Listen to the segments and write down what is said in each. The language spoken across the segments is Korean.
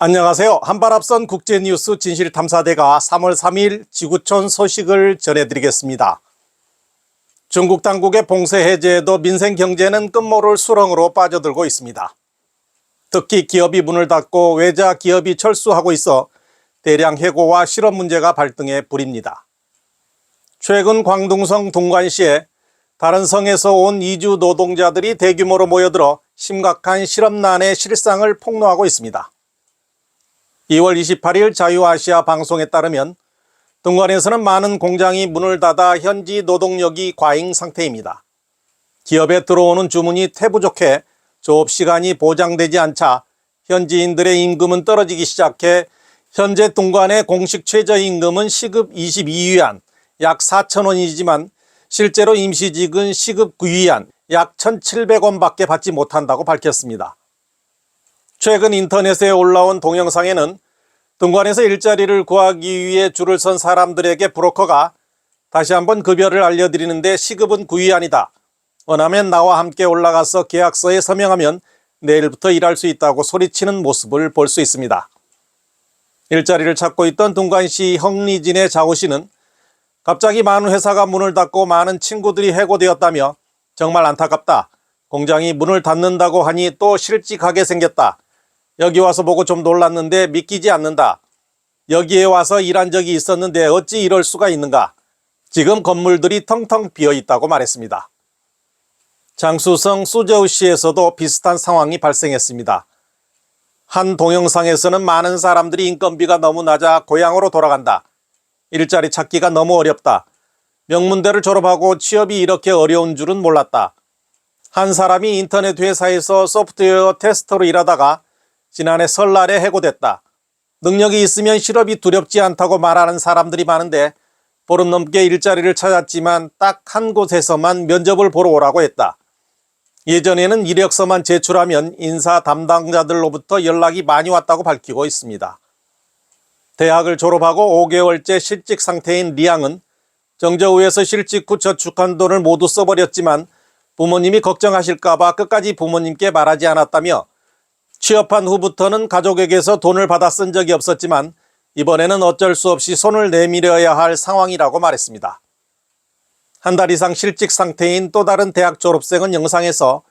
안녕하세요. 한발 앞선 국제뉴스 진실탐사대가 3월 3일 지구촌 소식을 전해드리겠습니다. 중국 당국의 봉쇄 해제에도 민생 경제는 끝모를 수렁으로 빠져들고 있습니다. 특히 기업이 문을 닫고 외자 기업이 철수하고 있어 대량 해고와 실업 문제가 발등에 불입니다. 최근 광둥성 둥관시에 다른 성에서 온 이주 노동자들이 대규모로 모여들어 심각한 실업난의 실상을 폭로하고 있습니다. 2월 28일 자유아시아 방송에 따르면 둥관에서는 많은 공장이 문을 닫아 현지 노동력이 과잉 상태입니다. 기업에 들어오는 주문이 태부족해 조업시간이 보장되지 않자 현지인들의 임금은 떨어지기 시작해 현재 둥관의 공식 최저임금은 시급 22위안 약 4,000원이지만 실제로 임시직은 시급 9위안 약 1,700원밖에 받지 못한다고 밝혔습니다. 최근 인터넷에 올라온 동영상에는 둥관에서 일자리를 구하기 위해 줄을 선 사람들에게 브로커가 다시 한번 급여를 알려드리는데 시급은 9위안이다. 원하면 나와 함께 올라가서 계약서에 서명하면 내일부터 일할 수 있다고 소리치는 모습을 볼 수 있습니다. 일자리를 찾고 있던 둥관시 형리진의 자오 씨는 갑자기 많은 회사가 문을 닫고 많은 친구들이 해고되었다며 정말 안타깝다. 공장이 문을 닫는다고 하니 또 실직하게 생겼다. 여기 와서 보고 좀 놀랐는데 믿기지 않는다. 여기에 와서 일한 적이 있었는데 어찌 이럴 수가 있는가. 지금 건물들이 텅텅 비어 있다고 말했습니다. 장쑤성 수저우시에서도 비슷한 상황이 발생했습니다. 한 동영상에서는 많은 사람들이 인건비가 너무 낮아 고향으로 돌아간다. 일자리 찾기가 너무 어렵다. 명문대를 졸업하고 취업이 이렇게 어려운 줄은 몰랐다. 한 사람이 인터넷 회사에서 소프트웨어 테스터로 일하다가 지난해 설날에 해고됐다. 능력이 있으면 실업이 두렵지 않다고 말하는 사람들이 많은데 보름 넘게 일자리를 찾았지만 딱 한 곳에서만 면접을 보러 오라고 했다. 예전에는 이력서만 제출하면 인사 담당자들로부터 연락이 많이 왔다고 밝히고 있습니다. 대학을 졸업하고 5개월째 실직 상태인 리양은 정저우에서 실직 후 저축한 돈을 모두 써버렸지만 부모님이 걱정하실까봐 끝까지 부모님께 말하지 않았다며 취업한 후부터는 가족에게서 돈을 받아 쓴 적이 없었지만 이번에는 어쩔 수 없이 손을 내밀어야 할 상황이라고 말했습니다. 한 달 이상 실직 상태인 또 다른 대학 졸업생은 영상에서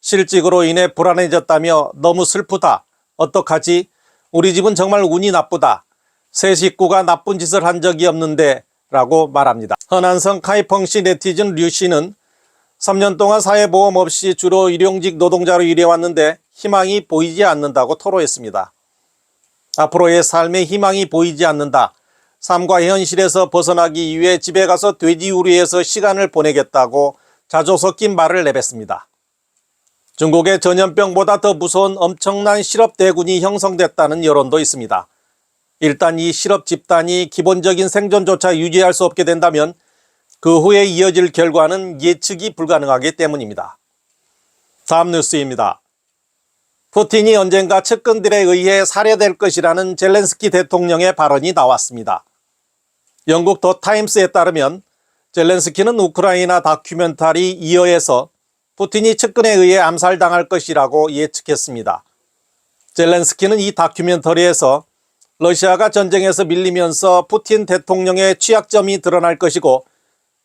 실직으로 인해 불안해졌다며 너무 슬프다. 어떡하지? 우리 집은 정말 운이 나쁘다. 새 식구가 나쁜 짓을 한 적이 없는데 라고 말합니다. 허난성 카이펑시 네티즌 류 씨는 3년 동안 사회보험 없이 주로 일용직 노동자로 일해왔는데 희망이 보이지 않는다고 토로했습니다. 앞으로의 삶에 희망이 보이지 않는다. 삶과 현실에서 벗어나기 위해 집에 가서 돼지우리에서 시간을 보내겠다고 자조 섞인 말을 내뱉습니다. 중국의 전염병보다 더 무서운 엄청난 실업 대군이 형성됐다는 여론도 있습니다. 일단 이 실업 집단이 기본적인 생존조차 유지할 수 없게 된다면 그 후에 이어질 결과는 예측이 불가능하기 때문입니다. 다음 뉴스입니다. 푸틴이 언젠가 측근들에 의해 살해될 것이라는 젤렌스키 대통령의 발언이 나왔습니다. 영국 더 타임스에 따르면 젤렌스키는 우크라이나 다큐멘터리 이어에서 푸틴이 측근에 의해 암살당할 것이라고 예측했습니다. 젤렌스키는 이 다큐멘터리에서 러시아가 전쟁에서 밀리면서 푸틴 대통령의 취약점이 드러날 것이고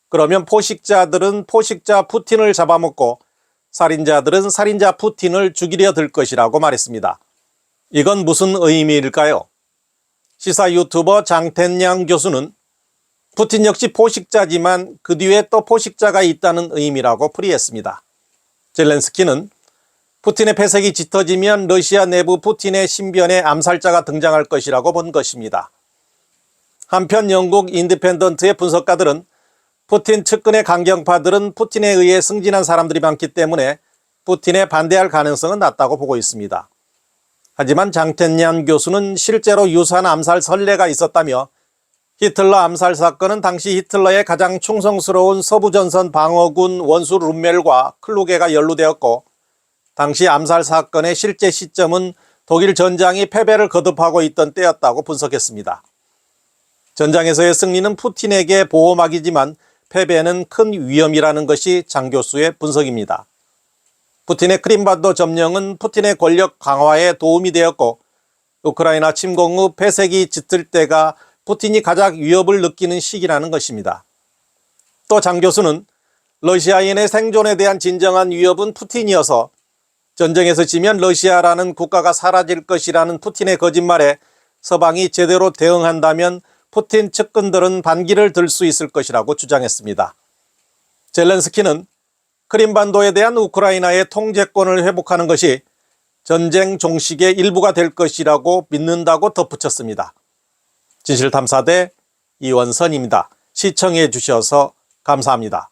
그러면 포식자들은 포식자 푸틴을 잡아먹고 살인자들은 살인자 푸틴을 죽이려 들 것이라고 말했습니다. 이건 무슨 의미일까요? 시사 유튜버 장텐양 교수는 푸틴 역시 포식자지만 그 뒤에 또 포식자가 있다는 의미라고 풀이했습니다. 젤렌스키는 푸틴의 폐색이 짙어지면 러시아 내부 푸틴의 신변에 암살자가 등장할 것이라고 본 것입니다. 한편 영국 인디펜던트의 분석가들은 푸틴 측근의 강경파들은 푸틴에 의해 승진한 사람들이 많기 때문에 푸틴에 반대할 가능성은 낮다고 보고 있습니다. 하지만 장텐얀 교수는 실제로 유사한 암살 선례가 있었다며 히틀러 암살 사건은 당시 히틀러의 가장 충성스러운 서부전선 방어군 원수 룸멜과 클루게가 연루되었고 당시 암살 사건의 실제 시점은 독일 전장이 패배를 거듭하고 있던 때였다고 분석했습니다. 전장에서의 승리는 푸틴에게 보호막이지만 패배는 큰 위험이라는 것이 장 교수의 분석입니다. 푸틴의 크림반도 점령은 푸틴의 권력 강화에 도움이 되었고 우크라이나 침공 후 폐색이 짙을 때가 푸틴이 가장 위협을 느끼는 시기라는 것입니다. 또 장 교수는 러시아인의 생존에 대한 진정한 위협은 푸틴이어서 전쟁에서 지면 러시아라는 국가가 사라질 것이라는 푸틴의 거짓말에 서방이 제대로 대응한다면 푸틴 측근들은 반기를 들 수 있을 것이라고 주장했습니다. 젤렌스키는 크림반도에 대한 우크라이나의 통제권을 회복하는 것이 전쟁 종식의 일부가 될 것이라고 믿는다고 덧붙였습니다. 진실탐사대 이원선입니다. 시청해 주셔서 감사합니다.